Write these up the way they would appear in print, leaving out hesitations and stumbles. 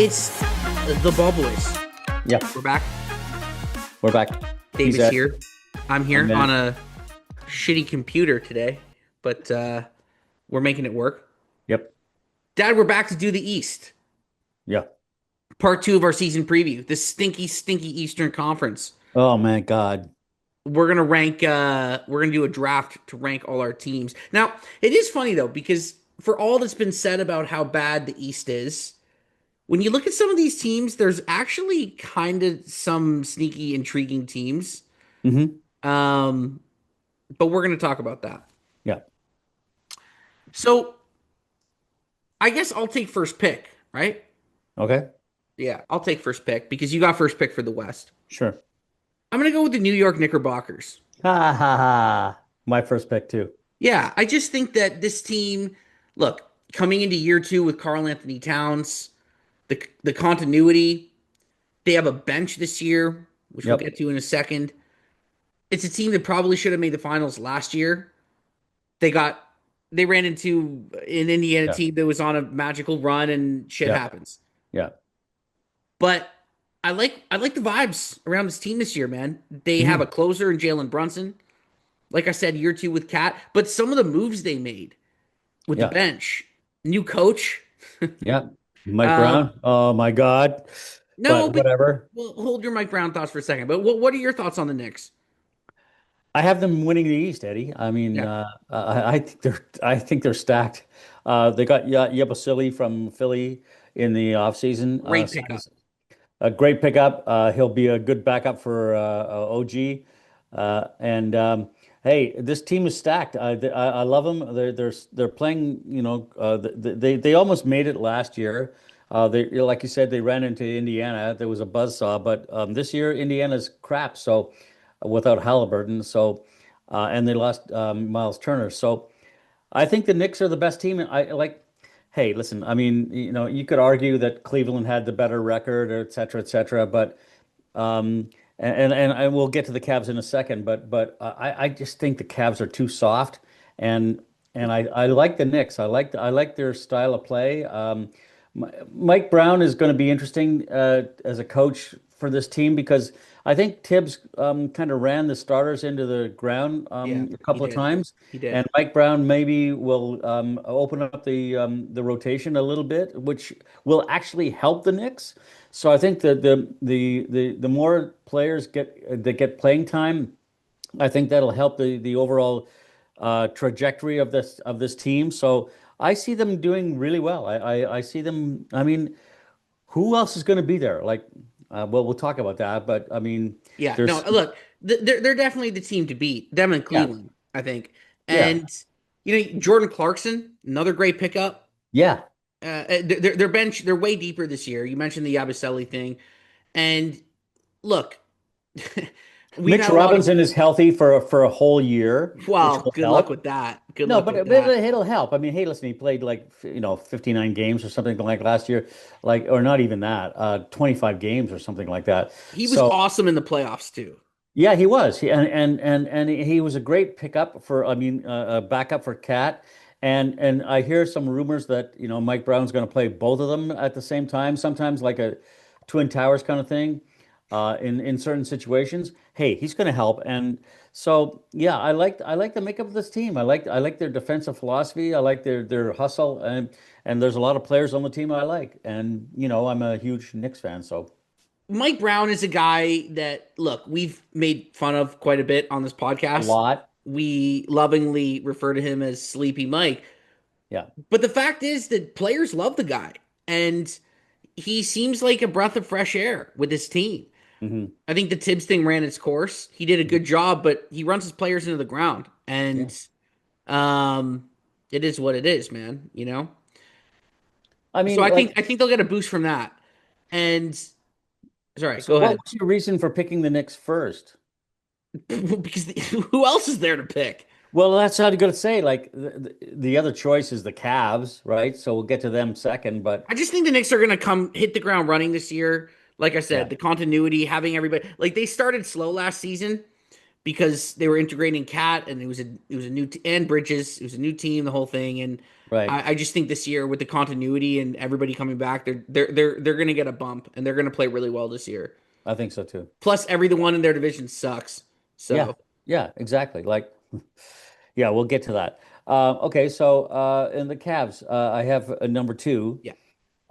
It's the Ball Boys. Yeah, We're back. we're back. Dave is here. I'm here I'm in. on a shitty computer today, but we're making it work. Yep. Dad, we're back to do the East. Yeah. Part 2 of our season preview. The stinky, stinky Eastern Conference. Oh man, God. We're gonna rank. We're gonna do a draft to rank all our teams. Now, it is funny though because for all that's been said about how bad the East is, when you look at some of these teams, there's actually kind of some sneaky, intriguing teams. Mm-hmm. Um, but we're going to talk about that. Yeah. So I guess I'll take first pick, right? Okay. Yeah, I'll take first pick because you got first pick for the West. Sure. I'm going to go with the New York Knickerbockers. Ha ha ha. My first pick too. Yeah, I just think that this team, look, coming into year 2 with Karl Anthony Towns, the continuity, they have a bench this year, which we'll Yep. get to in a second. It's a team that probably should have made the finals last year. They got they ran into an Indiana Yeah. team that was on a magical run and shit Yeah. happens. Yeah. But I like the vibes around this team this year, man. They have Mm-hmm. a closer in Jalen Brunson. Like I said, year 2 with Cat, but some of the moves they made with the Yeah. bench, new coach. Yeah. Mike Um, Brown. Oh my God. no, But but whatever. well, hold your Mike Brown thoughts for a second. But what are your thoughts on the Knicks? I have them winning the East, Eddie. I mean, Yeah, I think they're stacked. They got Yabusele from Philly in the offseason. great pickup. A great pickup. He'll be a good backup for OG. And hey, this team is stacked. I love them. They're playing. They almost made it last year. They like you said, they ran into Indiana. There was a buzzsaw, but this year Indiana's crap. So without Halliburton, and they lost Miles Turner. So I think the Knicks are the best team. I like. Hey, listen, I mean, you could argue that Cleveland had the better record, et cetera, but and we'll get to the Cavs in a second, but I just think the Cavs are too soft, and I like the Knicks. I like their style of play. Mike Brown is going to be interesting as a coach for this team because I think Tibbs kind of ran the starters into the ground Yeah, a he couple of did. times, He did. and Mike Brown maybe will open up the rotation a little bit, which will actually help the Knicks. So I think that the more players that get playing time, I think that'll help the overall trajectory of this team. So I see them doing really well. I see them. I mean, who else is going to be there? Like, well, we'll talk about that. But I mean, Yeah, no, there's look, they're definitely the team to beat. Them and yeah, Cleveland, I think. yeah, And Jordan Clarkson, another great pickup. yeah. Their bench, they're way deeper this year. You mentioned the Yabusele thing, and look, we've Mitch had a lot of Robinson is healthy for a whole year, which well, will good luck help. with that. Good No, luck but, with but that. it'll help. I mean, hey, listen, he played like 59 games or something like last year, like or not even that, 25 games or something like that. He was So awesome in the playoffs too. yeah, he was. And he was a great pickup for, I mean, a backup for Cat. And I hear some rumors that, Mike Brown's going to play both of them at the same time, sometimes like a Twin Towers kind of thing, in certain situations. Hey, he's going to help. And so, yeah, I like the makeup of this team. I like their defensive philosophy. I like their hustle. And there's a lot of players on the team I like. And, I'm a huge Knicks fan, so Mike Brown is a guy that look we've made fun of quite a bit on this a podcast. lot. We lovingly refer to him as Sleepy Mike. Yeah. But the fact is that players love the guy, and he seems like a breath of fresh air with his team. Hmm. I think the Tibbs thing ran its course. He did a good job, but he runs his players into the ground, Yeah. and um, it is what it is, man. I So mean, I think like, I think they'll get a boost from that. And sorry, so go what ahead. was your reason for picking the Knicks first? Because who else is there to pick? Well, that's how you got to say. Like the other choice is the Cavs, right? So we'll get to them second. But I just think the Knicks are going to come hit the ground running this year. Like I yeah, said, the continuity, having everybody like they started slow last season, because they were integrating Cat, and it was a new and Bridges. It was a new team, the whole thing, and Right. I just think this year with the continuity and everybody coming back, they're going to get a bump, and they're going to play really well this year. I think so too. Plus, every the one in their division sucks. Yeah. So Yeah, exactly. Like, yeah, we'll get to that. Okay, so in the Cavs, I have a number two. yeah.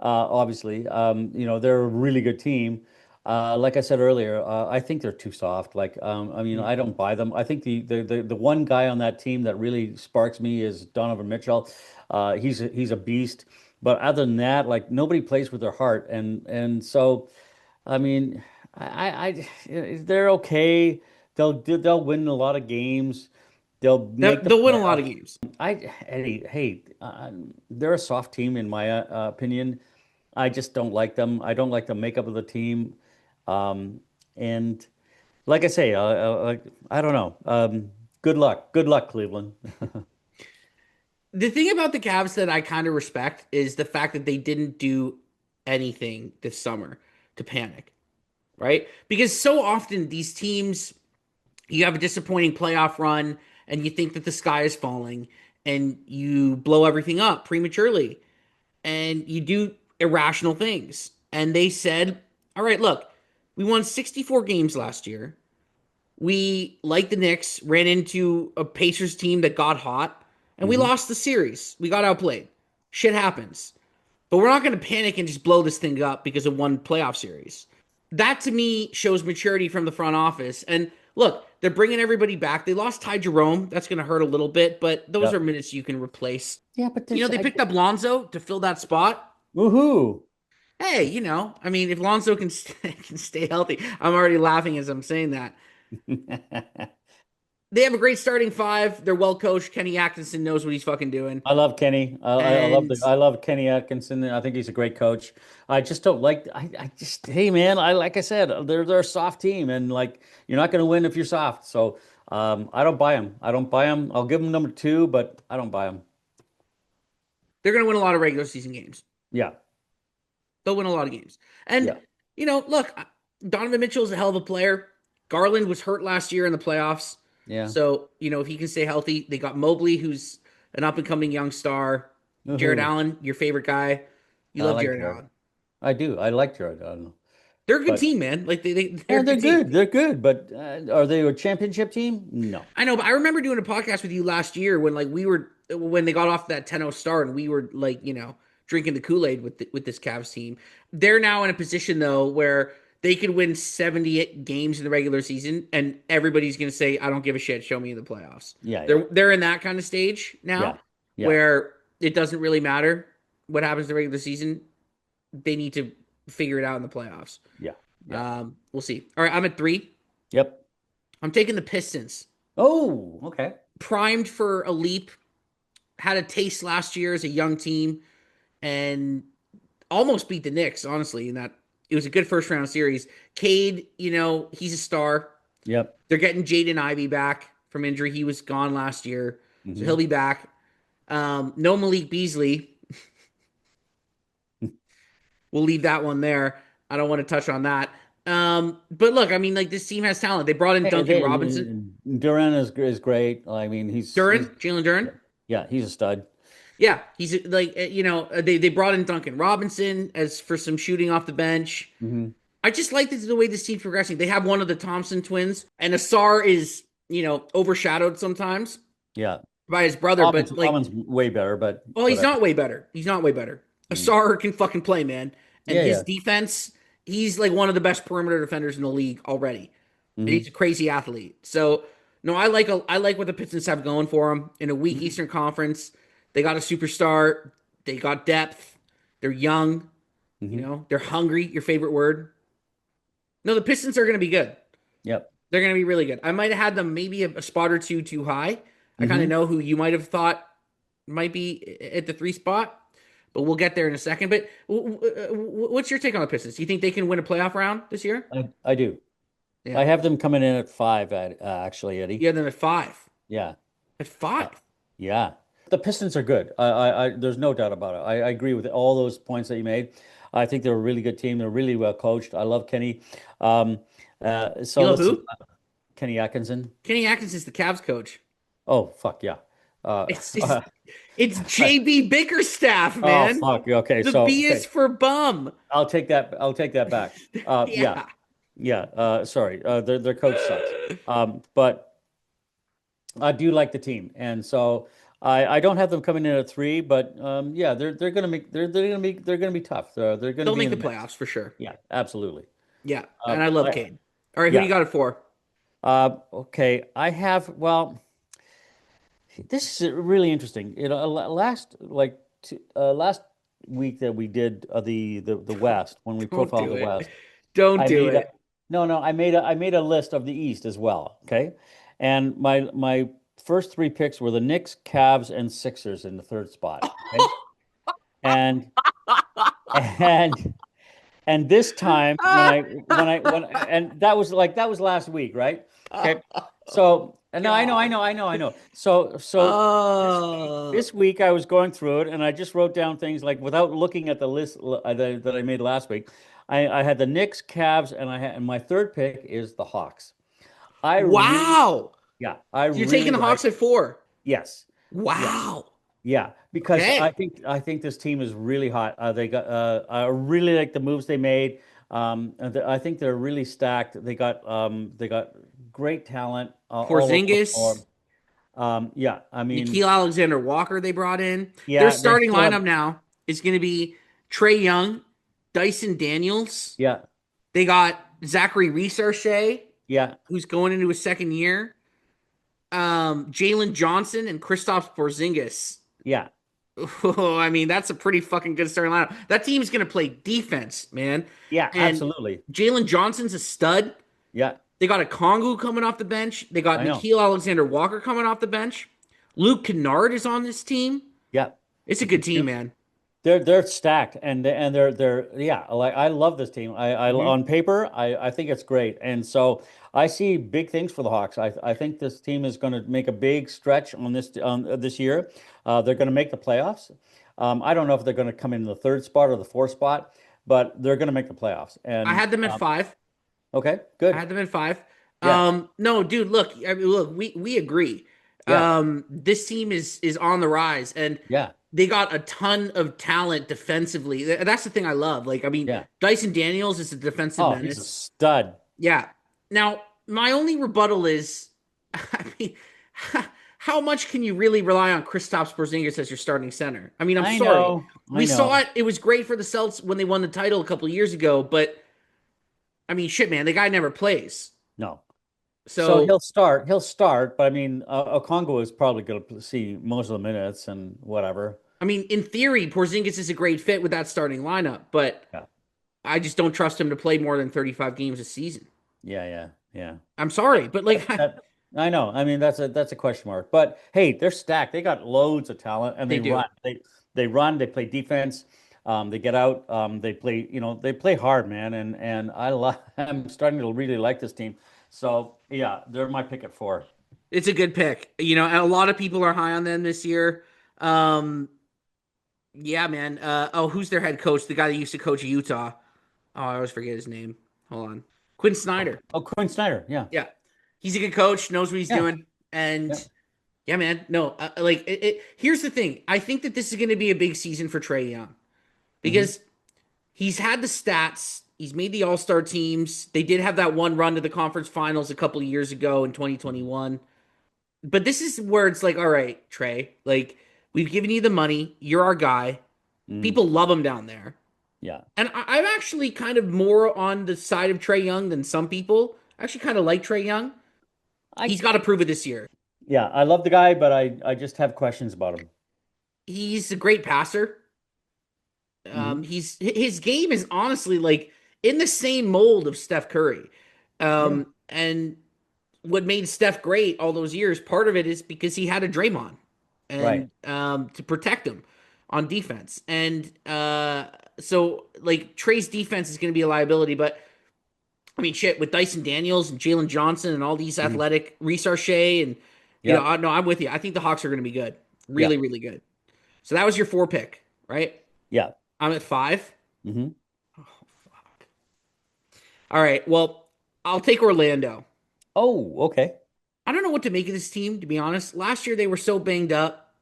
Obviously, they're a really good team. Like I said earlier, I think they're too soft. Like, I mean, Mm. I don't buy them. I think the one guy on that team that really sparks me is Donovan Mitchell. He's a beast. But other than that, like nobody plays with their heart, and so I mean, they're okay. They'll win a lot of games. They'll make the They'll win a lot of playoffs. games. They're a soft team in my opinion. I just don't like them. I don't like the makeup of the team. Um, and like I say, I don't know. Good luck. Good luck, Cleveland. The thing about the Cavs that I kind of respect is the fact that they didn't do anything this summer to panic, right? Because so often these teams, you have a disappointing playoff run and you think that the sky is falling and you blow everything up prematurely and you do irrational things. And they said, all right, look, we won 64 games last year. We, like the Knicks, ran into a Pacers team that got hot and we Hmm. lost the series. We got outplayed. Shit happens. But we're not going to panic and just blow this thing up because of one playoff series. That to me shows maturity from the front office. And look, they're bringing everybody back. They lost Ty Jerome. That's going to hurt a little bit, but those Yeah. are minutes you can replace. Yeah, but You know, they picked up Lonzo to fill that spot. woohoo. Hey, I mean, if Lonzo can can stay healthy, I'm already laughing as I'm saying that. They have a great starting five. They're well coached. Kenny Atkinson knows what he's fucking doing. I love Kenny. And I love Kenny Atkinson. I think he's a great coach. I just don't like. I just hey man. Like I said, they're a soft team, and like you're not going to win if you're soft. So I don't buy them. I don't buy them. I'll give them number two, but I don't buy them. they're going to win a lot of regular season games. Yeah, They'll win a lot of games. And, yeah, look, Donovan Mitchell is a hell of a player. Garland was hurt last year in the playoffs. yeah. So, if he can stay healthy, they got Mobley, who's an up and coming young star. Jared Woohoo. Allen, your favorite guy. You I love like Jared Jared. Allen. I do. I like Jared. I don't know, They're a good but team, man. Like they're yeah, a they're good team. good. They're good. But are they a championship team? No. I know, but I remember doing a podcast with you last year when when they got off that 10-0 start and we were like, drinking the Kool-Aid with this Cavs team. They're now in a position though where they could win 78 games in the regular season and everybody's going to say I don't give a shit, show me in the playoffs. Yeah, yeah, They're in that kind of stage yeah, now yeah, where it doesn't really matter what happens in the regular season. They need to figure it out in the playoffs. yeah, yeah. We'll see. All right, I'm at 3. Yep. I'm taking the Pistons. Oh, okay. Primed for a leap, had a taste last year as a young team and almost beat the Knicks, honestly, in that it was a good first round series. Cade, he's a star. Yep. They're getting Jaden Ivey back from injury. He was gone last year. So Hmm. he'll be back. No Malik Beasley. We'll leave that one there. I don't want to touch on that. But look, I mean, like this team has talent. They brought in Hey, Duncan Robinson. Duran is great. I mean, he's Duran, Jalen Duran. yeah, he's a stud. Yeah, he's like they brought in Duncan Robinson as for some shooting off the bench. Hmm. I just like the way this team's progressing. They have one of the Thompson twins, and Asar is overshadowed sometimes Yeah, by his brother, but like, Almon's way better, but well, he's whatever. not way better. He's not way better. Mm. Asar can fucking play, man, and Yeah, his yeah. defense, he's like one of the best perimeter defenders in the league already, and he's Hmm. a crazy athlete. So no, I like what the Pistons have going for them in a weak Hmm. Eastern Conference. They got a superstar. They got depth. They're young. Hmm. They're hungry. Your favorite word? No, the Pistons are going to be good. Yep. They're going to be really good. I might have had them maybe a spot or two too high. I kind of Hmm. know who you might have thought might be at the 3 spot, but we'll get there in a second. But what's your take on the Pistons? Do you think they can win a playoff round this year? I do. Yeah. I have them coming in at five, actually, You Eddie. have them at 5. Yeah. At Uh, 5. yeah. The Pistons are good. There's no doubt about it. I agree with all those points that you made. I think they're a really good team. They're really well coached. I love Kenny. So You love let's see. who? Kenny Atkinson. Kenny Atkins is the Cavs coach. Oh, fuck yeah. Uh, It's it's, it's JB Bickerstaff, oh, man. fuck. Okay. The So, B is okay. for bum. I'll take that. I'll take that back. Yeah. Yeah. Yeah. Sorry. Their coach sucks. But I do like the team. And so I don't have them coming in at three, but yeah, they're gonna make they're gonna be tough. They're gonna They'll be make in the the mix. playoffs for sure. Yeah, absolutely. Yeah. And I love Cade. All right, who do you Yeah. got it for? Okay. I have, well, this is really interesting. Last week that we did the West, when we Don't profiled do the it. West, Don't I do made a it. no, no, I made a list of the East as well. Okay. And my first three picks were the Knicks, Cavs, and Sixers in the third spot. Okay. And and and this time when and that was last week, right? Okay. So and no, God. I know. So Oh. this week I was going through it and I just wrote down things like without looking at the list that I made last week. I had the Knicks, Cavs, and my third pick is the Hawks. I really, Wow. yeah, I You're taking really the like, Hawks at 4. yes, yeah, Wow. yeah, because Okay. I think this team is really hot. I really like the moves they made. I think they're really stacked. They got great talent all over the floor. Porzingis, Yeah, I mean, Nikhil Alexander Walker they brought in. Their yeah, they starting still have, lineup now is going to be Trey Young, Dyson Daniels. yeah, They got Zachary Research, yeah, who's going into his second year. Jalen Johnson and Kristaps Porzingis. yeah, Oh, I mean, that's a pretty fucking good starting lineup. That team's going to play defense, man. yeah, And absolutely, Jalen Johnson's a stud. yeah, They got a Kongu coming off the bench. They got I know, Nikhil Alexander Walker coming off the bench. Luke Kennard is on this team. yeah. It's a good team, man. They're stacked and they're yeah, like I love this team. I Hmm. on paper I think it's great. And so I see big things for the Hawks. I think this team is going to make a big stretch on this year. They're going to make the playoffs. I don't know if they're going to come in the third spot or the fourth spot, but they're going to make the playoffs. I And had them at 5. okay, I good. had them at 5. Yeah. No, dude, look, I mean, look, we agree. Yeah. This team is on the rise, and Yeah. they got a ton of talent defensively. That's the thing I love. Like, I mean, Yeah. Dyson Daniels is a defensive Oh, he's a menace. stud. Yeah. Now, my only rebuttal is, I mean, how much can you really rely on Kristaps Porzingis as your starting center? I mean, I'm I sorry. know. I We saw know. it. It was great for the Celtics when they won the title a couple of years ago, but I mean, shit, man, the guy never plays. No. So So, He'll start, but I mean, Okongo is probably going to see most of the minutes and whatever. I mean, in theory, Porzingis is a great fit with that starting lineup, but Yeah, I just don't trust him to play more than 35 games a season. yeah. I'm sorry, but like, I know. I mean, that's a question mark. But hey, they're stacked. They got loads of talent, and they do. They run. They play defense. They get out. They play. They play hard, man. And I'm starting to really like this team. So yeah, they're my pick at 4. It's a good pick. And a lot of people are high on them this year. Um, yeah, man. Who's their head coach? The guy that used to coach Utah. Oh, I always forget his name. Hold on. Quinn Snyder. Oh, Quinn Snyder. Yeah, Yeah. He's a good coach, knows what he's yeah, doing. And yeah. yeah, man. No, like here's the thing. I think that this is going to be a big season for Trey Young Hmm. because he's had the stats. He's made the All-Star teams. They did have that one run to the conference finals a couple of years ago in Hmm. 2021. But this is where it's like, all right, Trey, like we've given you the money. You're our guy. Hmm. People love him down there. Yeah. And I'm actually kind of more on the side of Trey Young than some people. I actually kind of like Trey Young. I He's got to prove it this year. yeah, I love the guy, but I just have questions about him. He's a great passer. Hmm. He's his game is honestly like in the same mold of Steph Curry. Yeah. And what made Steph great all those years, part of it is because he had a Draymond Right. and to protect him on defense. And so like Trey's defense is going to be a liability, but I mean shit with Dyson Daniels and Jalen Johnson and all these Hmm. athletic Reese Shea and Yep. no, I'm with you. I think the Hawks are going to be good. Yeah. Really, really good. So that was your 4 pick, right? Yeah. I'm at 5. Hmm. Oh, fuck. All right. Well, I'll take Orlando. Oh, okay. I don't know what to make of this team, to be honest. Last year they were so banged up.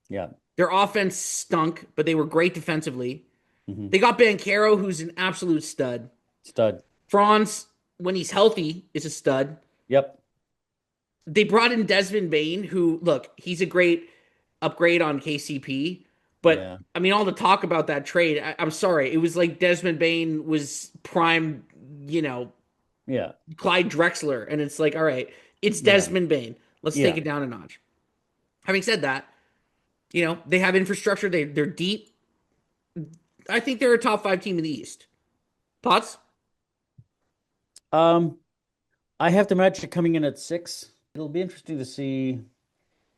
Yeah. Their offense stunk, but they were great defensively. Hmm. They got Bankero, who's an absolute stud. Stud. Franz, when he's healthy, is a stud. Yep. They brought in Desmond Bain, who, look, he's a great upgrade on KCP. But Yeah. I mean, all the talk about that trade, I'm sorry, it was like Desmond Bain was prime, you know, Yeah. Clyde Drexler, and it's like, all right, it's Yeah. Desmond Bain. Let's take Yeah. it down a notch. Having said that, they have infrastructure. They're deep. I think they're a top five team in the East. Thoughts? Um, I have the Magic coming in at 6. It'll be interesting to see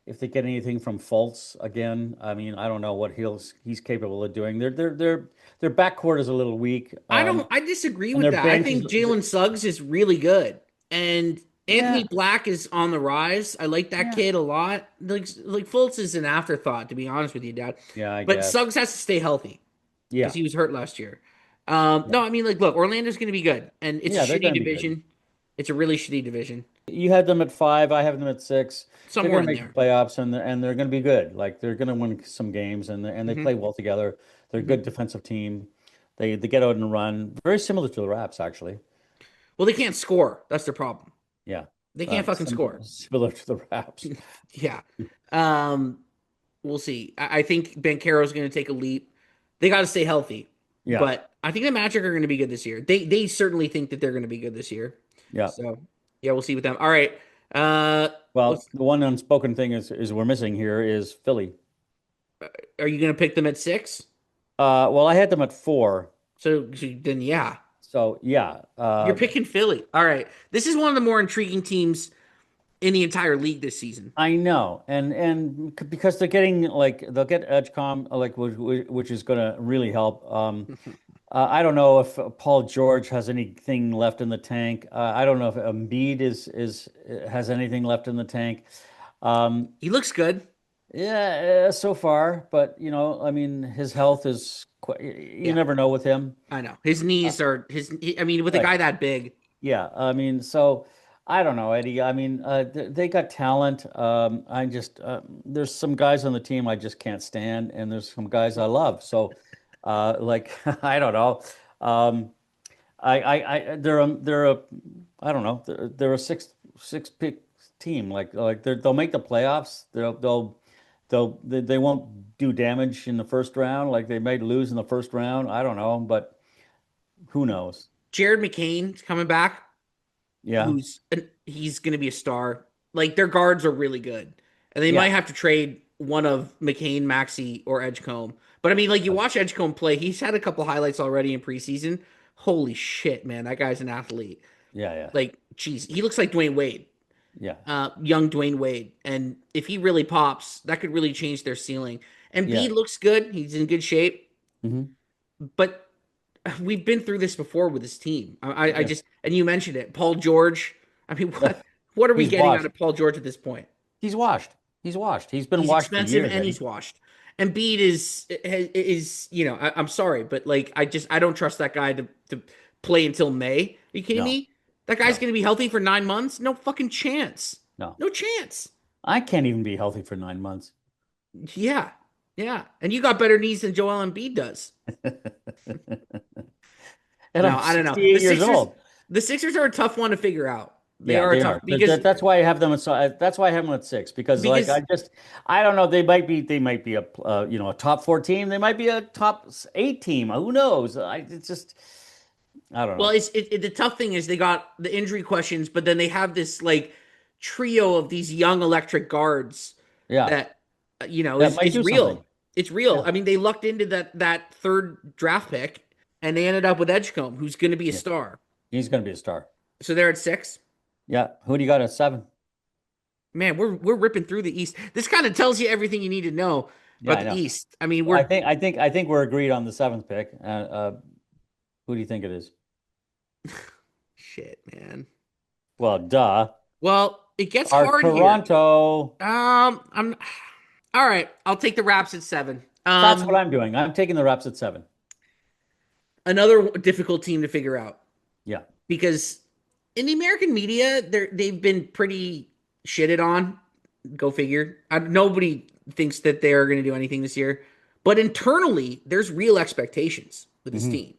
if they get anything from Fultz again. I mean, I don't know what he's capable of doing. Their backcourt is a little weak. I disagree And with their that. I bench is think Jalen Suggs is really good, and Anthony yeah, Black is on the rise. I like that yeah, kid a lot. Like Fultz is an afterthought, to be honest with you, Dad. yeah, I But guess. Suggs has to stay healthy because Yeah, he was hurt last year. yeah, No, I mean, like, look, Orlando's going to be good, and it's a yeah. They're shitty going to be good. division. It's a really shitty division. You had them at 5. I have them at 6. They're Somewhere going to in make the there. playoffs, and they're going to be good. Like they're going to win some games, and they Hmm. play well together. They're a Hmm. good defensive team. They get out and run, very similar to the Raps, actually. Well, they can't score. That's the problem. Yeah, They can't fucking score. similar to the Raps. Yeah. Um, we'll see. I think Bankero's going to take a leap. They got to stay healthy, Yeah, but I think the Magic are going to be good this year. They certainly think that they're going to be good this year. yeah. So yeah, we'll see with them. All right. Uh, Well, let's. the one unspoken thing is we're missing here is Philly. Are you going to pick them at six? Well, I had them at 4. So then, yeah, So yeah, you're picking Philly. All right. This is one of the more intriguing teams in the entire league this season. I know, because they're getting like they'll get Edgecom like which is going to really help. I don't know if Paul George has anything left in the tank. I don't know if Embiid is has anything left in the tank. Um, He looks good. yeah, so far, but I mean, his health is quite, you Yeah, never know with him. I know. His Uh, knees are I mean, with a right. guy that big, Yeah, I mean, so I don't know, Eddie. I mean, they got talent. I just there's some guys on the team I just can't stand, and there's some guys I love. So, like I don't know. Um, they're a I don't know. They're a six pick team. Like they'll make the playoffs. They won't do damage in the first round. Like they might lose in the first round. I don't know, but who knows? Jared McCain's coming back. Yeah, He's going to be a star. Like their guards are really good, and they might yeah. have to trade one of McCain, Maxey, or Edgecombe. But I mean, like you watch Edgecombe play, he's had a couple highlights already in preseason. Holy shit, man, that guy's an athlete. Yeah, yeah, Like, geez, he looks like Dwayne Wade, yeah, young Dwayne Wade. And if he really pops, that could really change their ceiling. And yeah. B looks good; he's in good shape. Hmm. But we've been through this before with this team. I Yeah. just and you mentioned it, Paul George. I mean, what are we He's getting out washed. of Paul George at this point? He's washed. He's washed. He's been He's washed for expensive years, and Eddie. he's washed. And Embiid is I'm sorry, but like I don't trust that guy to play until May. Are you kidding No, me? That guy's no, gonna be healthy for 9 months? No fucking chance. no. No chance. I can't even be healthy for 9 months. Yeah, yeah. And you got better knees than Joel Embiid does. And No, I'm I don't know. 68 years old. The Sixers are a tough one to figure out. They Yeah, are a they tough are. because That's why I have them. That's why I have them at 6 because, like, because I don't know. They might be a, a top 4 team. They might be a top 8 team. Who knows? It's just, I don't well, know. the tough thing is they got the injury questions, but then they have this like trio of these young electric guards Yeah, that that might is do something. real. It's real. Yeah, I mean, they lucked into that third draft pick, and they ended up with Edgecombe, who's going to be a yeah. star. He's going to be a star. So they're at six. Yeah. Who do you got at 7? Man, we're ripping through the East. This kind of tells you everything you need to know Yeah, about I the know. East. I mean, Well, I think we're agreed on the 7th pick. Who do you think it is? shit, man. Well, duh. Well, it gets Our hard here. Toronto. I'm all right. I'll take the Raps at seven. That's what I'm doing. I'm taking the Raps at 7. Another difficult team to figure out Yeah. because in the American media, they've been pretty shitted on. Go figure. Nobody thinks that they are going to do anything this year, but internally, there's real expectations with this Hmm. team.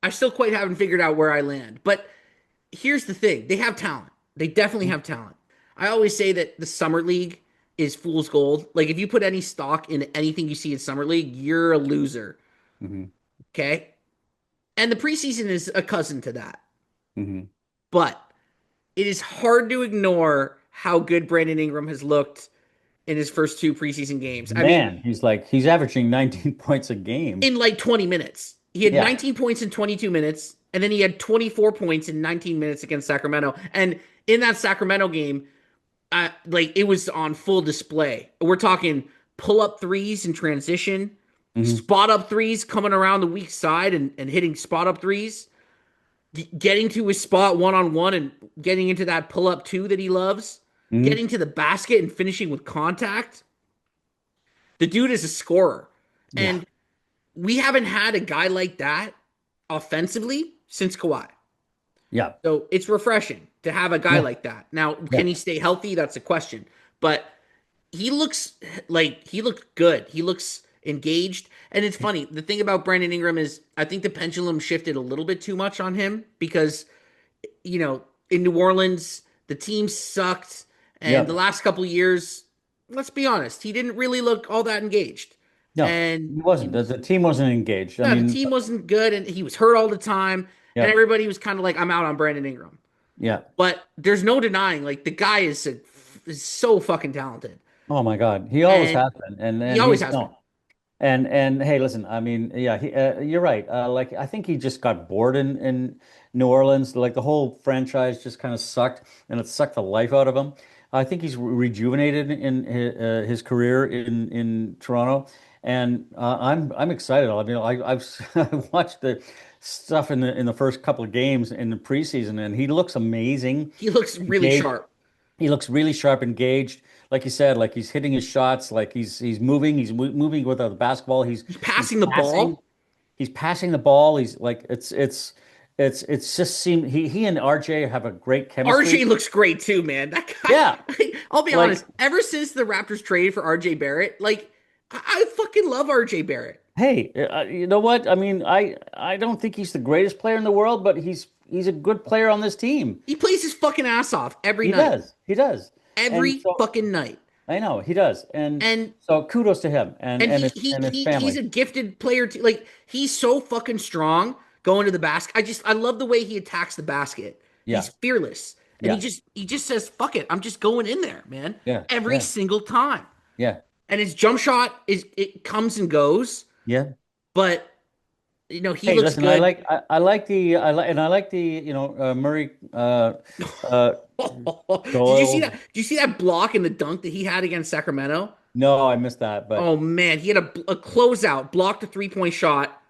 I still quite haven't figured out where I land, but here's the thing: they have talent. They definitely have talent. I always say that the summer league is fool's gold. Like if you put any stock in anything you see in summer league, you're a loser. Hmm. Okay, and the preseason is a cousin to that. Hmm. But it is hard to ignore how good Brandon Ingram has looked in his first two preseason games. I mean, Man, he's averaging 19 points a game. in like 20 minutes. He had Yeah. 19 points in 22 minutes, and then he had 24 points in 19 minutes against Sacramento. And in that Sacramento game, like it was on full display. We're talking pull up threes in transition, Hmm. spot up threes coming around the weak side and hitting spot up threes, getting to his spot one on one and getting into that pull up two that he loves, Hmm. getting to the basket and finishing with contact. The dude is a scorer. Yeah. And we haven't had a guy like that offensively since Kawhi. Yeah. So it's refreshing to have a guy Yeah. like that. Now, can Yeah. he stay healthy? That's a question. But he looks like he looked good. He looks engaged. And it's funny. The thing about Brandon Ingram is I think the pendulum shifted a little bit too much on him because, in New Orleans, the team sucked. And the Yeah. last couple years, let's be honest, he didn't really look all that engaged. No, And he wasn't. The team wasn't engaged. I no, the mean, team wasn't good, and he was hurt all the time, and yeah. everybody was kind of like, "I'm out on Brandon Ingram." Yeah. But there's no denying, like the guy is so fucking talented, Oh my God. He always and has been. And he and always he's has been. no. And hey, listen, I mean, yeah, you're right. Like I think he just got bored in New Orleans. Like the whole franchise just kind of sucked, and it sucked the life out of him. I think he's rejuvenated in his career in Toronto, and I'm excited. I mean, I've watched the stuff in the first couple of games in the preseason, and he looks amazing. He looks really Engaged. sharp. He looks really sharp, engaged. Like you said, like he's hitting his shots, like he's moving, moving with the basketball. He's He's passing the passing, ball. he's passing the ball. He's like it's just seem he and RJ have a great chemistry. RJ looks great too, man. That Yeah, guy. I'll be like honest. Ever since the Raptors traded for RJ Barrett, like I fucking love RJ Barrett. hey, you know what? I mean, I don't think he's the greatest player in the world, but he's a good player on this team. He plays his fucking ass off every He night, does, he does, and every so fucking night. I know he does, and And so kudos to him and And and he his he and his he he's family. a gifted player too. Like he's so fucking strong going to the basket. I love the way he attacks the basket. He's Yeah, fearless. And he yeah, just he just says, fuck it. I'm just going in there, man. yeah, Every yeah, single time. yeah. And his jump shot is it comes and goes, Yeah. but he Hey, looks listen, good. I like the Murray Did you see Doyle. that? Did you see that block in the dunk that he had against Sacramento? No, I missed that, Oh but man, he had a closeout, blocked a 3-point shot,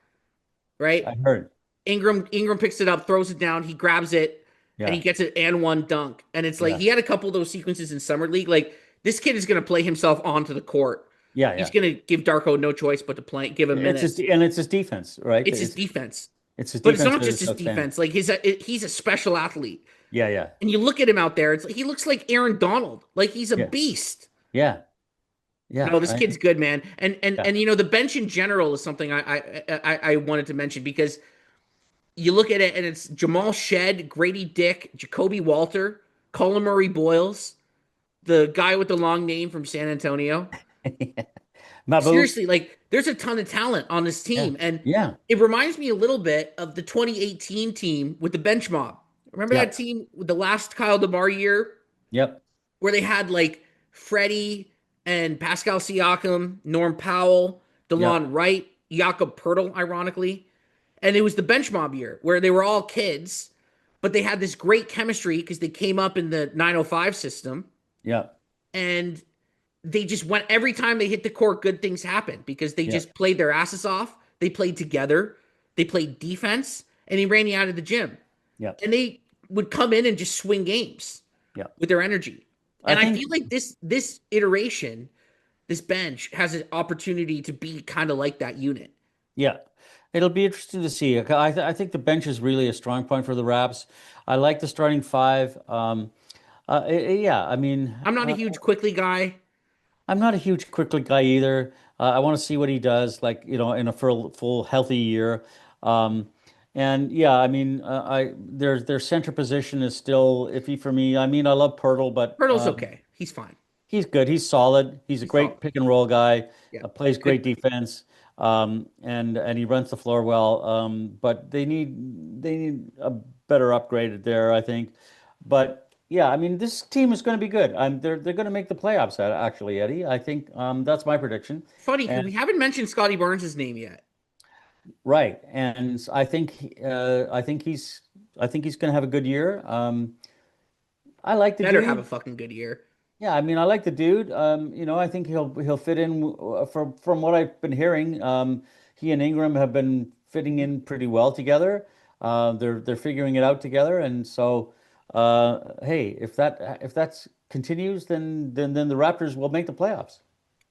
right? I heard. Ingram picks it up, throws it down, he grabs it, and he Yeah, gets it and one dunk. And it's like yeah, he had a couple of those sequences in summer league. Like this kid is gonna play himself onto the court. yeah, He's yeah. gonna give Darko no choice but to play, give him minutes. It's his defense, right? It's his defense, It's his but it's defense not that just is his outstanding. defense. Like he's a special athlete, Yeah, yeah, and you look at him out there. It's like he looks like Aaron Donald. Like he's a yeah, beast. yeah, yeah. No, this kid's good, man. And and Yeah, and the bench in general is something I wanted to mention because you look at it and it's Jamal Shed, Grady Dick, Jacoby Walter, Colin Murray Boyles, the guy with the long name from San Antonio. Mabu. Seriously, like there's a ton of talent on this Yeah, team. And yeah, it reminds me a little bit of the 2018 team with the bench mob. Remember that yep, team with the last Kyle DeMar year yep, where they had like Freddie and Pascal Siakam, Norm Powell, yep, DeLon Wright, Jakob Pertl, ironically. And it was the bench mob year where they were all kids, but they had this great chemistry because they came up in the 905 system yep, and they just went every time they hit the court, good things happened because they yep, just played their asses off. They played together, they played defense, and he ran you out of the gym. yep, And they would come in and just swing games yep. with their energy. I And I think, feel like this iteration, this bench has an opportunity to be kind of like that unit. yeah. It'll be interesting to see. I think the bench is really a strong point for the Raps. I like the starting five. Yeah, I mean, I'm not a huge quickly guy. I'm not a huge quickly guy either. I want to see what he does, like, in a full healthy year. Um, and yeah, I mean, their center position is still iffy for me. I mean, I love Pirtle, but Hurdle's okay. He's fine. he's good. He's solid. He's a He's solid. great pick and roll guy. Yeah. Plays Good. great defense. And he runs the floor well. But they need a better upgrade there, I think. But yeah, I mean, this team is going to be good. They're going to make the playoffs. Actually, Eddie. I think that's my prediction. Funny, And we haven't mentioned Scotty Barnes' name yet. right, and I think he's going to have a good year. I like the Better have a dude. fucking good year. Yeah, I mean, I like the dude. I think he'll fit in from what I've been hearing. He and Ingram have been fitting in pretty well together. They're figuring it out together, and so hey, if that continues, then the Raptors will make the playoffs.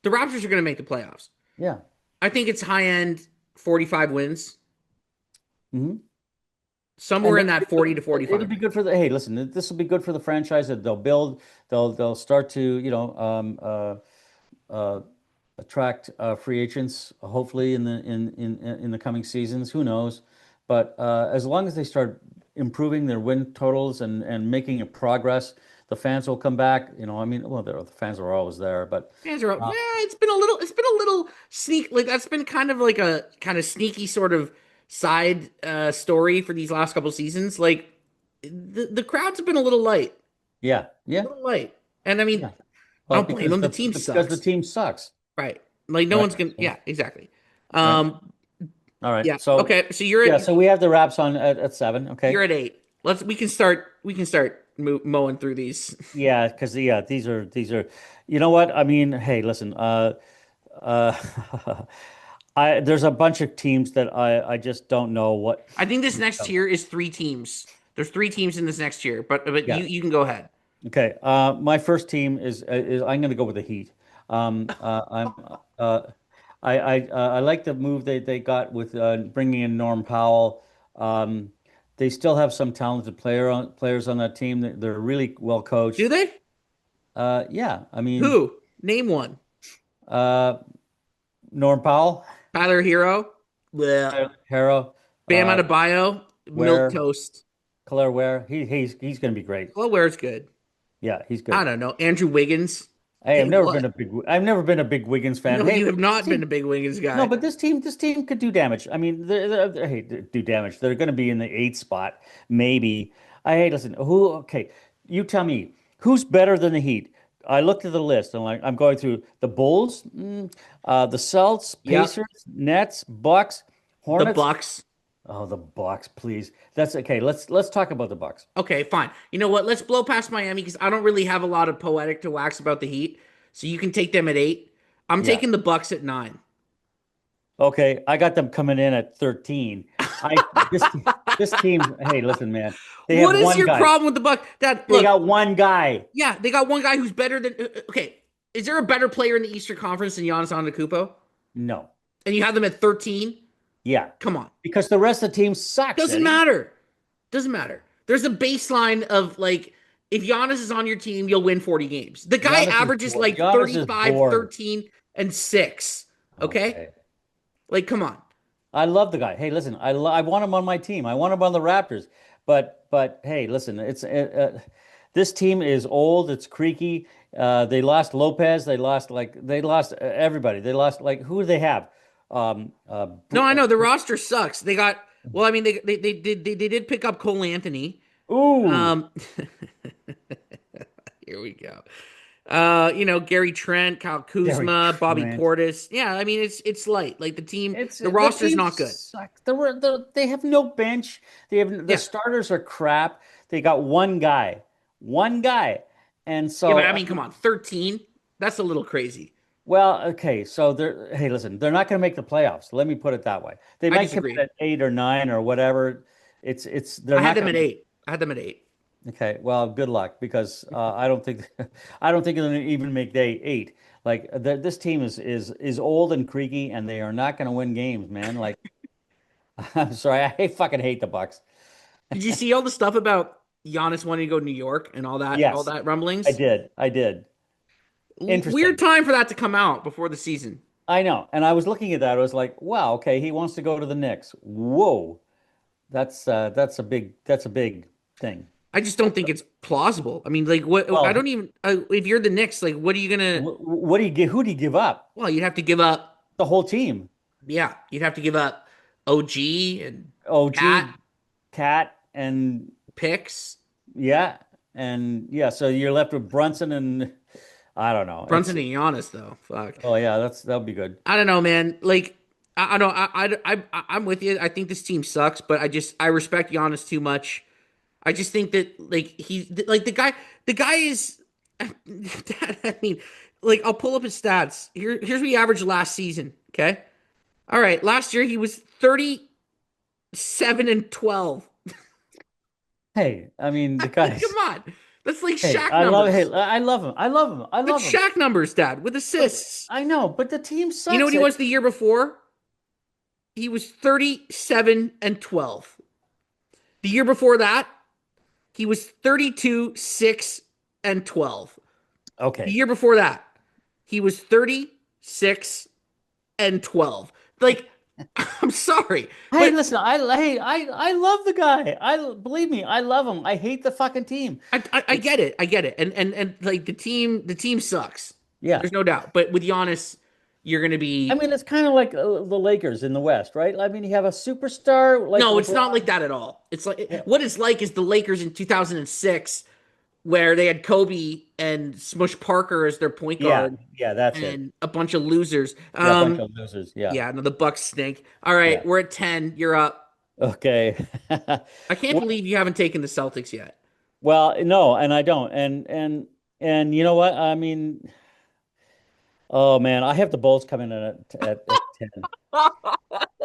The Raptors are going to make the playoffs. Yeah. I think it's high end 45 wins, Hmm. And somewhere in that 40 to it'll 45 be good range. for the. Hey, listen, this will be good for the franchise that they'll build. They'll start to uh, attract free agents, hopefully in the coming seasons. Who knows? But as long as they start improving their win totals and making a progress, the fans will come back. I mean, well, the fans are always there, but Fans are up. uh, It's been a little sneak. Like that's been kind of like a kind of sneaky sort of side story for these last couple seasons. Like the crowds have been a little light, yeah, a yeah, little light. And I mean, yeah. I Well, don't blame them. The team because the sucks, team sucks, right? Like no right? one's gonna. So, Yeah, exactly. right. Um, All right. yeah. So Okay. So you're yeah, at so we have the wraps on at 7. Okay. you're at 8. We can start mowing through these. Yeah, because these are, you know what? I mean, hey, listen, uh, I there's a bunch of teams that I just don't know what. I think this next tier is 3 teams. There's 3 teams in this next tier, but Yeah. you can go ahead. Okay. My first team is I'm going to go with the Heat. I'm I like the move they got with bringing in Norm Powell. Um, they still have some talented players on that team. They're really well Do coached. they? Yeah, I mean, Who? Name one. uh, Norm Powell. Tyler Hero. Blech. Harrow, Bam uh, Adebayo. Milk Ware, toast. Claire Ware. He's going to be great. Well, where's good? Yeah, he's I good. don't know. Andrew Wiggins. Hey, Hey, what? I've never been a big Wiggins fan. No, Hey, you have this not been a team, big Wiggins no, guy. but this team could do damage. I mean, hey, do damage. They're going to be in the 8th spot, maybe. Hey, listen, okay, you tell me who's better than the Heat? I looked at the list and I'm going through the Bulls, the Celtics, Yep. Pacers, Nets, Bucks, The Hornets. Bucks. Oh, the Bucks, please. That's okay. Let's talk about the Bucks. Okay, fine. You know what? Let's blow past Miami because I don't really have a lot of poetic to wax about the Heat. So you can take them at 8. I'm Yeah. taking the Bucks at 9. Okay, I got them coming in at 13. I this team, hey, listen, man. They have What is one your guy. problem with the Bucks? Dad, They look, got one guy. yeah, they got one guy who's better than. Okay, is there a better player in the Eastern Conference than Giannis Antetokounmpo? No. And you have them at 13? Yeah. Come on, Because the rest of the team sucks, doesn't Eddie. matter. Doesn't matter. There's a baseline of like, if Giannis is on your team, you'll win 40 games. The guy averages like Giannis is 35, bored. 13, and 6. Okay, Okay. like come on. I love the guy. Hey, listen, I want him on my team. I want him on the Raptors. But hey, listen, this team is old. It's creaky. They lost Lopez. They lost everybody. They lost like who do they have? No, I know the roster sucks. They got well. I mean, they did pick up Cole Anthony. Ooh, Um, here we go. Gary Trent, Kyle Gary Kuzma, Bobby Trent. Portis. Yeah, I mean it's light. Like the team, It's the the roster's team not good. sucks. They have no bench. The Yeah, starters are crap. They got one guy, and yeah, but so I mean, come on, 13. That's a little crazy. well, okay. So they're hey, listen, they're not going to make the playoffs. Let me put it that way. They I might come in disagree. at 8 or 9 or whatever. It's they're I had not them going at to. 8. I had them at 8. Okay, well, good luck because I don't think I don't think they're going to even make day 8. Like this team is old and creaky, and they are not going to win games, man. Like I'm sorry, fucking hate the Bucks. Did you see all the stuff about Giannis wanting to go to New York and all Yes, that I rumblings? did. I did. Weird Interesting. time for that to come out before the season. I know. And I was looking at that. I was like, wow, okay, he wants to go to the Knicks. Whoa. That's a big thing. I just don't think it's plausible. I mean, like, what? I Well, don't even. If you're the Knicks, like, what are you gonna? what do you give? Who do you give up? Well, you'd have to give up. The whole team. Yeah, you'd have to give up OG and Cat OG, Cat, and picks. yeah, and yeah. So you're left with Brunson and I don't know. It's Brunson and Giannis, though. Fuck. oh yeah, that'll be good. I don't know, man. Like, I don't. I'm with you. I think this team sucks, but I respect Giannis too much. I just think that like he's like the guy is. I mean, like I'll pull up his stats. Here's what he averaged last season. Okay. All right. Last year he was 37-12. Hey, I mean the Like, come guys. on. That's like Hey, Shaq numbers. I love him. I love him. I That's love him. Shaq numbers, Dad, with But assists. I know, but the team You know what sucks. he was the year before? He was 37-12. The year before that, he was 32-6-12. The Okay. year before that, he was 36-12. Like, I'm sorry, Hey, but listen, I love the guy. I believe me, I love him. I hate the fucking team. I get it. I get it. And like the team sucks. Yeah. There's no doubt. But with Giannis, you're gonna I be mean, it's kind of like the Lakers in the West, right? I mean, you have a superstar like no, it's not LeBron. like that at all. It's like Yeah, what it's like is the Lakers in 2006 where they had Kobe and Smush Parker as their point yeah, guard yeah, that's it. and a bunch of losers. Yeah, a bunch of losers. Yeah, Yeah, no, the Bucks stink. All yeah. right, we're at 10. You're up. Okay. I can't Well, believe you haven't taken the Celtics yet. no, and I don't. And you know what? I mean, oh man, I have the Bulls coming in at 10. I,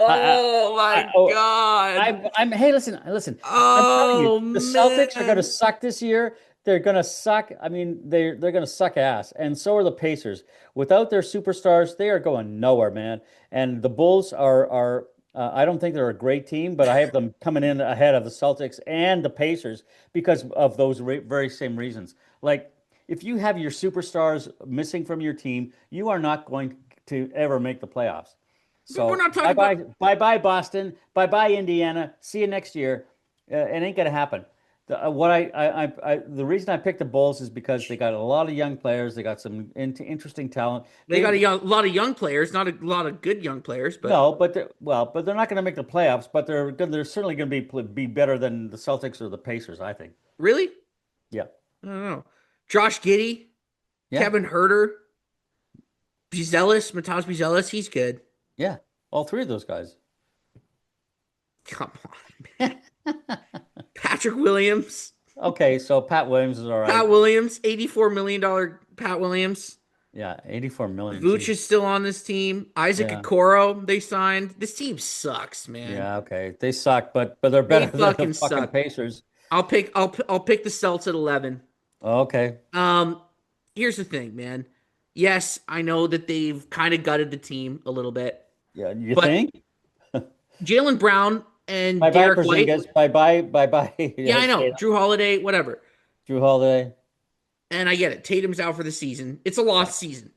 Oh my oh, God. hey, listen. I'm telling you, Oh the Celtics are going to man. suck this year. They're going to suck. I mean, they're going to suck ass, and so are the Pacers. Without their superstars, they are going nowhere, man. And the Bulls are I don't think they're a great team, but I have them coming in ahead of the Celtics and the Pacers because of those very same reasons. Like, if you have your superstars missing from your team, you are not going to ever make the playoffs. But we're So not talking about bye bye Boston, bye bye Indiana. See you next year. It ain't gonna happen. The reason I picked the Bulls is because they got a lot of young players. They got some interesting talent. they got a lot of young players, not a lot of good young players, but No, but they're not going to make the playoffs. But they're certainly going to be better than the Celtics or the Pacers. I think. really? Yeah, I don't know. Josh Giddey, yeah, Kevin Herter, Matas Buzelis, he's good. yeah. All three of those guys. Come on, man. Patrick Williams, Okay, so Pat Williams is all right. Pat Williams, $84 million Pat Williams. Yeah, 84 million. Vooch Geez. is still on this team. Isaac Yeah. Okoro, they signed. This team sucks, man. Yeah, okay. They suck, but they're They better than the fucking fucking suck. Pacers. I'll pick the Celts at 11. Okay. Um, here's the thing, man. Yes, I know that they've kind of gutted the team a little bit, Yeah, you but think? Jalen Brown and Bye bye Derek White, Porzingis. Bye bye. yeah, I know. Tatum. Drew Holiday, whatever. Drew Holiday. And I get it. Tatum's out for the season. It's a Yeah. lost season.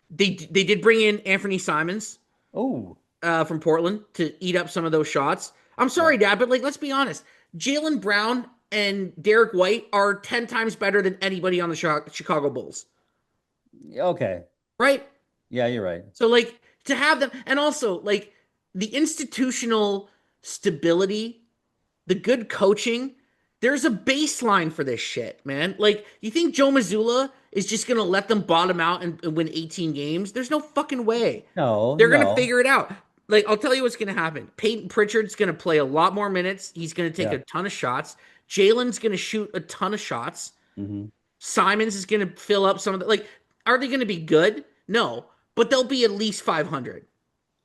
They did bring in Anthony Simons Oh, from Portland to eat up some of those shots. I'm yeah. sorry, Dad, but like let's be honest. Jalen Brown and Derek White are 10 times better than anybody on the Chicago Bulls, Okay. right? Yeah, you're right. So like to have them and also like the institutional stability, the good coaching, there's a baseline for this shit, man. Like you think Joe Mazzulla is just going to let them bottom out and win 18 games? There's no fucking way. No, They're going to no. figure it out. Like I'll tell you what's going to happen. Peyton Pritchard's going to play a lot more minutes. He's going to take Yeah. a ton of shots. Jalen's going to shoot a ton of shots. Hmm. Simons is going to fill up some of the like are they going to be good? No, but they'll be at least 500.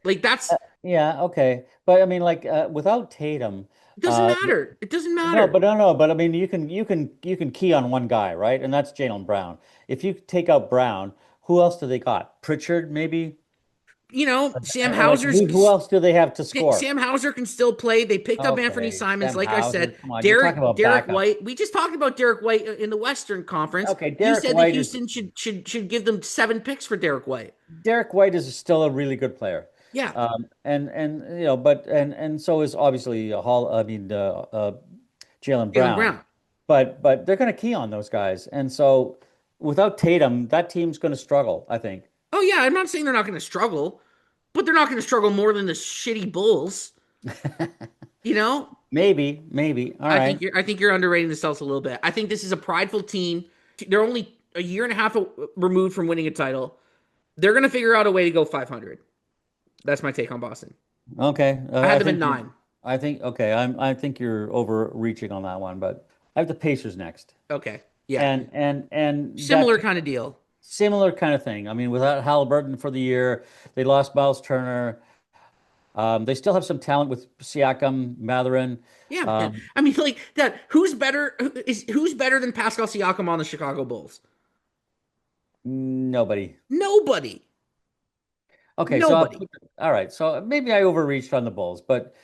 Like that's Yeah, okay. But I mean, like without Tatum, it doesn't uh, matter. It doesn't no, matter. but no. But I mean, you can key on one guy, right? And that's Jalen Brown. If you take out Brown, who else do they got? Pritchard, maybe. Sam Like who Hauser's else do they have to score? Sam Hauser can still play. They picked up Anthony Okay, Simons, Sam like I Hauser. said. Come on, you're talking Derek about Derek backup. White. We just talked about Derek White in the Western Conference. Okay, You said that Houston should give them 7 picks for Derek White. Derek White is still a really good player. Yeah, And but and so is obviously Hall. I mean, Jalen Jalen Brown. Brown. But they're going to key on those guys, and so without Tatum, that team's going to struggle, I think. Oh yeah, I'm not saying they're not going to struggle, but they're not going to struggle more than the shitty Bulls. You know, Maybe. All right. I think you're underrating the Celtics a little bit. I think this is a prideful team. They're only a year and a half removed from winning a title. They're going to figure out a way to go 500. That's my take on Boston. Okay. I had them in 9. I think you're overreaching on that one, but I have the Pacers next. Okay. Yeah. And that Similar kind of deal. similar kind of thing. I mean, without Halliburton for the year, they lost Miles Turner. They still have some talent with Siakam, Mathurin. Yeah, man. Um, I mean, like that. Who's better than Pascal Siakam on the Chicago Bulls? Nobody. Nobody. Okay, so Nobody. all right. So maybe I overreached on the Bulls, but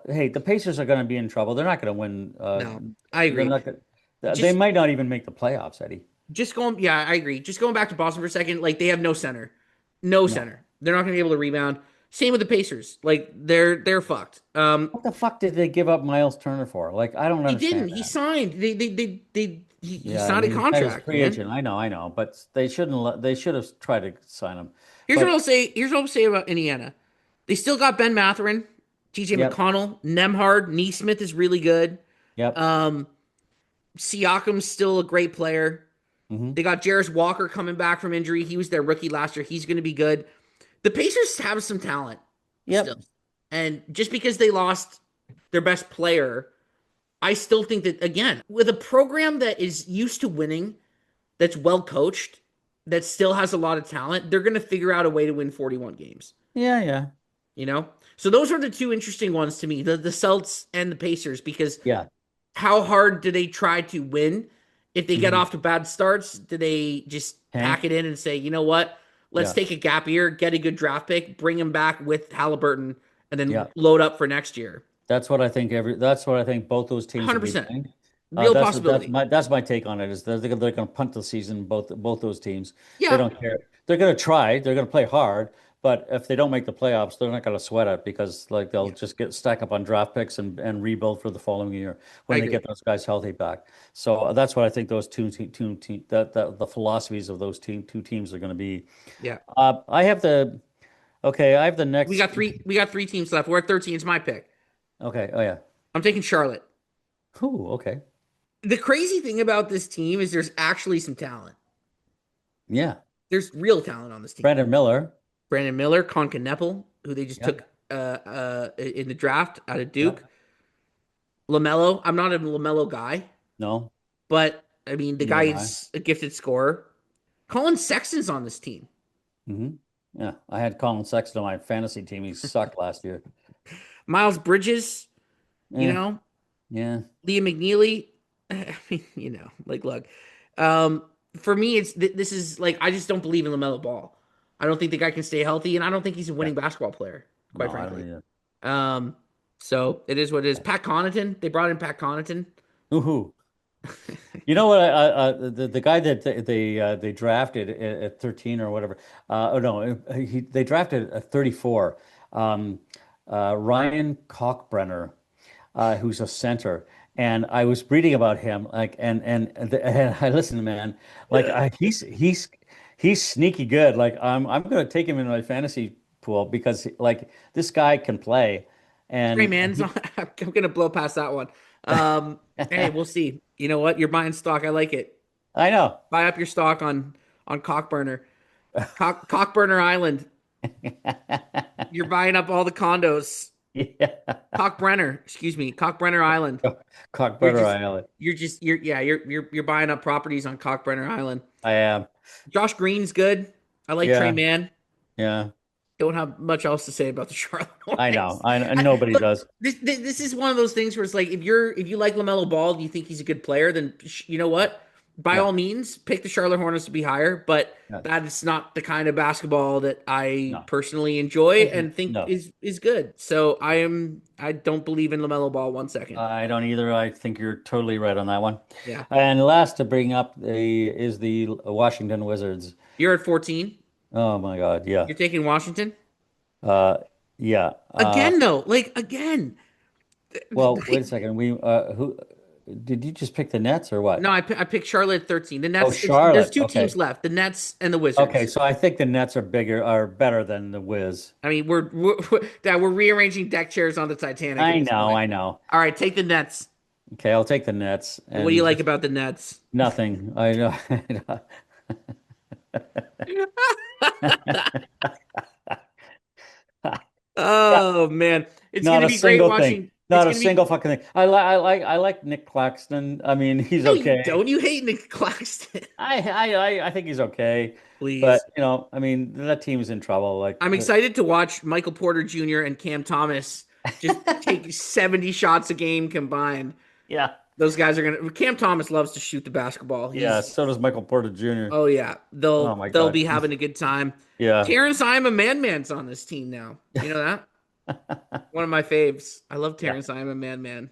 hey, the Pacers are going to be in trouble. They're not going to win. No, I They're agree. not going. They Just might not even make the playoffs, Eddie. just going. Yeah, I agree. Just going back to Boston for a second. Like they have no center. No No. center. They're not going to be able to rebound. Same with the Pacers. Like they're fucked. What the fuck did they give up Miles Turner for? Like, I don't He didn't. understand He that. signed. He Yeah, I signed a mean, he's kind of contract, free man. agent. I know, but they shouldn't. They should have tried to sign him. Here's what I'll But say. Here's what I'll say about Indiana. They still got Ben Mathurin, TJ yep, McConnell, Nemhard, Neesmith is really good. yep. Um, Siakam's still a great player. Hmm. They got Jarris Walker coming back from injury. He was their rookie last year. He's going to be good. The Pacers have some talent still. Yep. And just because they lost their best player, I still think that, again, with a program that is used to winning, that's well coached, that still has a lot of talent, they're going to figure out a way to win 41 games. Yeah, yeah, You know? So those are the two interesting ones to me, the Celts and the Pacers, because yeah. how hard do they try to win? If they get Hmm. off to bad starts, do they just pack Tank. it in and say, you know what? Let's Yeah, take a gap year, get a good draft pick, bring him back with Halliburton, and then yeah. load up for next year. That's what I think. That's what I think both those teams will be 100%. doing. Real possibility. That's my take on it. Is they're going to punt the season. Both those teams. They Yeah, don't care. They're going to try. They're going to play hard. But if they don't make the playoffs, they're not going to sweat it because like they'll yeah, just get stack up on draft picks and rebuild for the following year I when they agree. get those guys healthy back. So that's what I think those that the philosophies of those two teams are going to be. Yeah. I have the okay. I have the next. We got three teams left. We're at 13. It's my pick. Okay. Oh yeah. I'm taking Charlotte. Ooh, okay. The crazy thing about this team is there's actually some talent. Yeah. There's real talent on this team. Brandon Miller. Brandon Miller, Conca who they just took Yep. in the draft out of Duke. Yep. LaMelo, I'm not a LaMelo guy, No, but I mean the guy neither am I. is a gifted scorer. Colin Sexton's on this team. Hmm. Yeah, I had Colin Sexton on my fantasy team. He sucked last year. Miles Bridges, you Eh, know, yeah, Liam McNeely. I mean, like look, for me, this is like I just don't believe in LaMelo Ball. I don't think the guy can stay healthy, and I don't think he's a yeah. winning basketball player, quite No, I don't frankly. either. Um, so it is what it is. Pat Connaughton, they brought in Pat Connaughton. Woohoo! You know what? The guy that they drafted at 13 or whatever. Oh no, they drafted at 34. Um, Ryan Cockbrenner, who's a center. And I was reading about him, like, and I listened, man, like, he's sneaky good. Like, I'm gonna take him in my fantasy pool because, like, this guy can play, Hey and man, I'm gonna blow past that one. Um, hey, we'll see. You know what? You're buying stock. I like it. I know. Buy up your stock on Cockburner, Cockburner Island. You're buying up all the condos. Yeah, Cockbrenner, excuse me, Cockbrenner Island. You're Cockburner just Island. you're buying up properties on Cockbrenner Island. I am. Josh Green's good. I like Trey Yeah, Mann. yeah. Don't have much else to say about the Charlotte I know. Hornets. Nobody Look, does. this is one of those things where it's like if you like Lamelo Ball, do you think he's a good player? Then you know what? by Yeah. all means, pick the Charlotte Hornets to be higher, but Yeah. that is not the kind of basketball that I No. personally enjoy and think No. is good. So I don't believe in LaMelo Ball 1 second. I don't either. I think you're totally right on that one. Yeah. And last to bring up is the Washington Wizards. You're at 14. Oh my God, yeah. You're taking Washington? Uh yeah. Again though, like again. Well, wait a second. We who did you just pick the Nets or No, what? I picked Charlotte at 13. The Oh, Nets, there's Charlotte. two Okay. teams left, the Nets and the Okay, Wizards. so I think the Nets are better than the Wiz. I mean, we're rearranging deck chairs on the Titanic at I this know, point. I know. All right, take the Nets. Okay, I'll take the Nets What do you and like just about the Nets? nothing. I know. Oh man, it's Not gonna a be great single thing. watching. It's Not a gonna be single fucking thing. I like Nick Claxton. I mean, he's no, you okay. don't. You hate Nick Claxton. I think he's okay. But Please. I mean, that team's in trouble. Like, I'm excited to watch Michael Porter Jr. and Cam Thomas just take 70 shots a game combined. yeah, Those guys are gonna. Cam Thomas loves to shoot the basketball. yeah. He's So does Michael Porter Jr. oh yeah, Oh they'll my they'll God, be having a good time. yeah. Terrence Ima Man Man's on this team now. You know that? One of my faves. I love Yeah. Terrence Ima Man Man.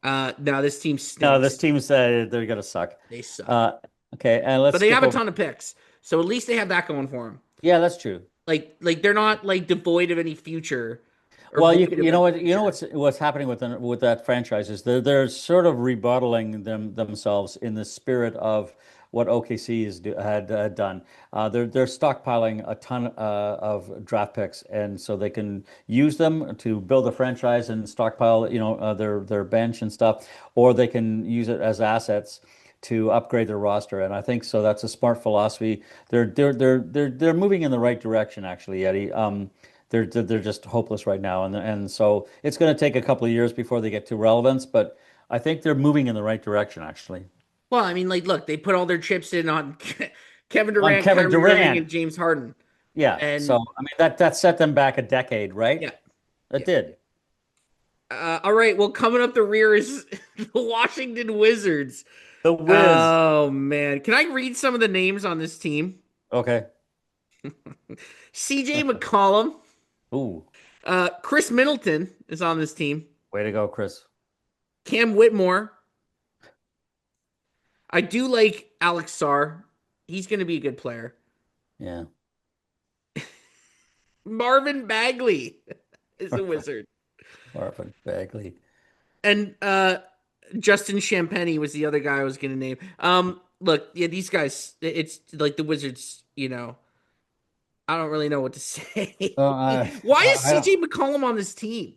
No, this team No, this stinks. team they're gonna suck. They suck. Uh, okay, and let's But they skip have a over. ton of picks. So at least they have that going for them. Yeah, that's true. Like they're not like devoid of any future or Well, void of you know any what future. what's happening with that franchise is they're sort of rebuttaling themselves in the spirit of what OKC had done. They're stockpiling a ton of draft picks, and so they can use them to build a franchise and stockpile their bench and stuff, or they can use it as assets to upgrade their roster. And I think so. That's a smart philosophy. They're moving in the right direction, actually, Eddie. They're just hopeless right now, and so it's going to take a couple of years before they get to relevance. But I think they're moving in the right direction, actually. Well, I mean, like, look, they put all their chips in on Kevin On Durant, Kevin Kyrie Irving, Durant, and James Harden. yeah. So And I mean that set them back a decade, right? yeah, It yeah. did. All right. Well, coming up the rear is the Washington Wizards. The Wiz. Oh man, can I read some of the names on this team? Okay. C.J. McCollum, Ooh, Chris Middleton is on this team. way to go, Chris. Cam Whitmore. I do like Alex Sarr. He's going to be a good player. Yeah. Marvin Bagley is a wizard. Marvin Bagley. And Justin Champagny was the other guy I was going to name. Look, yeah, these guys, it's like the Wizards, I don't really know what to say. Why is I CJ McCollum on this team?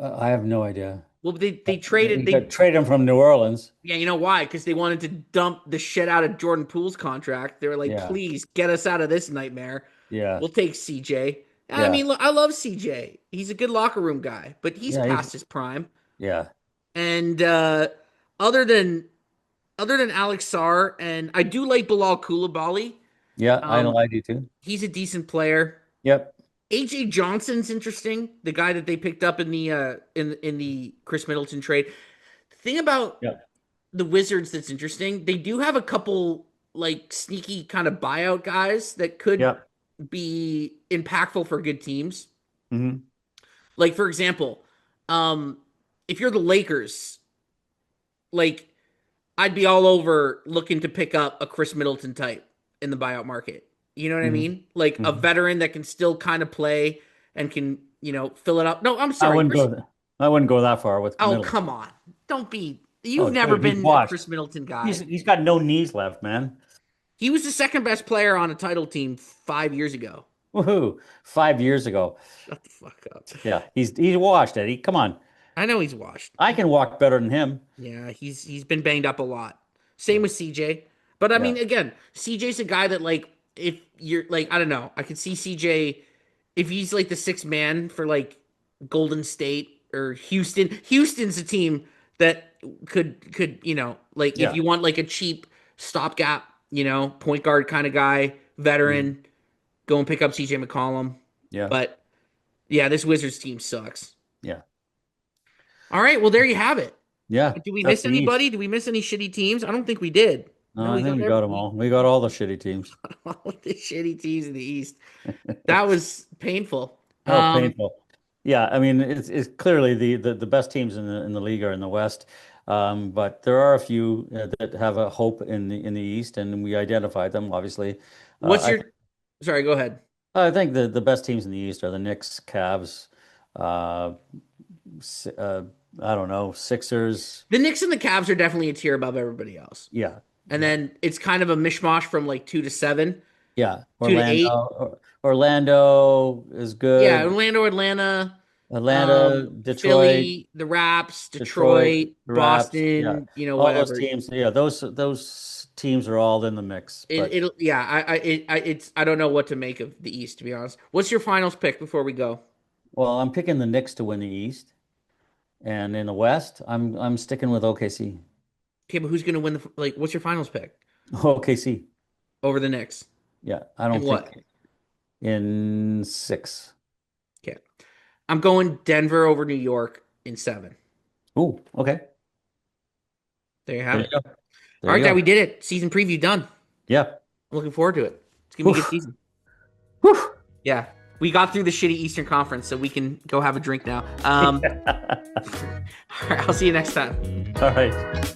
I have no idea. Well, they traded You got they trade him from New Orleans. yeah, you know why? Because they wanted to dump the shit out of Jordan Poole's contract. They were like, Yeah. please get us out of this nightmare. Yeah. We'll take CJ. I Yeah. mean, look, I love CJ. He's a good locker room guy, but he's Yeah. past his prime. Yeah. And other than Alex Sarr, and I do like Bilal Coulibaly. Yeah. I know Um, I do too. he's a decent player. Yep. AJ Johnson's interesting, the guy that they picked up in the in the Chris Middleton trade. The thing about Yep. the Wizards that's interesting, they do have a couple like sneaky kind of buyout guys that could Yep. be impactful for good teams. Hmm. Like for example, um, if you're the Lakers, like I'd be all over looking to pick up a Chris Middleton type in the buyout market. You know what I Hmm. mean? Like a Hmm. veteran that can still kind of play and can, fill it up. No, I'm I sorry. wouldn't go. I wouldn't go that far with Oh, Middleton. come on. Don't be. You've Oh, never dude, he's been a washed. Chris Middleton He's guy. he's got no knees left, man. He was the second best player on a title team 5 years ago. Woohoo! 5 years ago. Shut the fuck up. Yeah, he's washed, Eddie. Come on. I know he's washed. I can walk better than him. Yeah, he's been banged up a lot. Same Yeah. with CJ. But I Yeah. mean, again, CJ's a guy that like if you're like I don't know, I could see CJ if he's like the sixth man for like Golden State or Houston. Houston's a team that could like if Yeah. you want like a cheap stopgap, point guard kind of guy, Mhm. veteran, go and pick up CJ McCollum. Yeah. But yeah, this Wizards team sucks. Yeah. All right, well there you have it. Yeah, Do we that's miss the East. anybody? Do we miss any shitty teams? I don't think we did. No, No, I we think got we got every them we all. We got all the shitty teams. got all the shitty teams in the East. That was painful. Oh, painful. Yeah, I mean it's clearly the best teams in the league are in the West, but there are a few that have a hope in the East, and we identified them obviously. What's I your? Sorry, go ahead. I think the best teams in the East are the Knicks, Cavs, uh, S- uh, I don't know, Sixers. The Knicks and the Cavs are definitely a tier above everybody else. Yeah, And yeah, then it's kind of a mishmash from like 2 to 7, yeah. 2 to 8. Orlando is Yeah, good. Orlando, Atlanta, Atlanta, Detroit. Philly, the Raps, Detroit, Detroit, the Raps, yeah, Boston, all those whatever. teams, yeah, those teams are all in the mix. But Yeah, I don't know what to make of the East, to be honest. What's your finals pick before we go? well, I'm picking the Knicks to win the East, and in the West, I'm sticking with OKC. Okay, but who's going to win like, what's your finals pick OKC, over the Knicks? yeah, I And don't think what? in six. Okay. I'm going Denver over New York in 7. Ooh, okay, There you have there you it. go, All there right, you Dad, we go. did it. Season preview done. Yeah, I'm looking forward to it. It's gonna be a good Whew. season. Whew. Yeah, we got through the shitty Eastern Conference, so we can go have a drink now. All right, I'll see you next time. All right.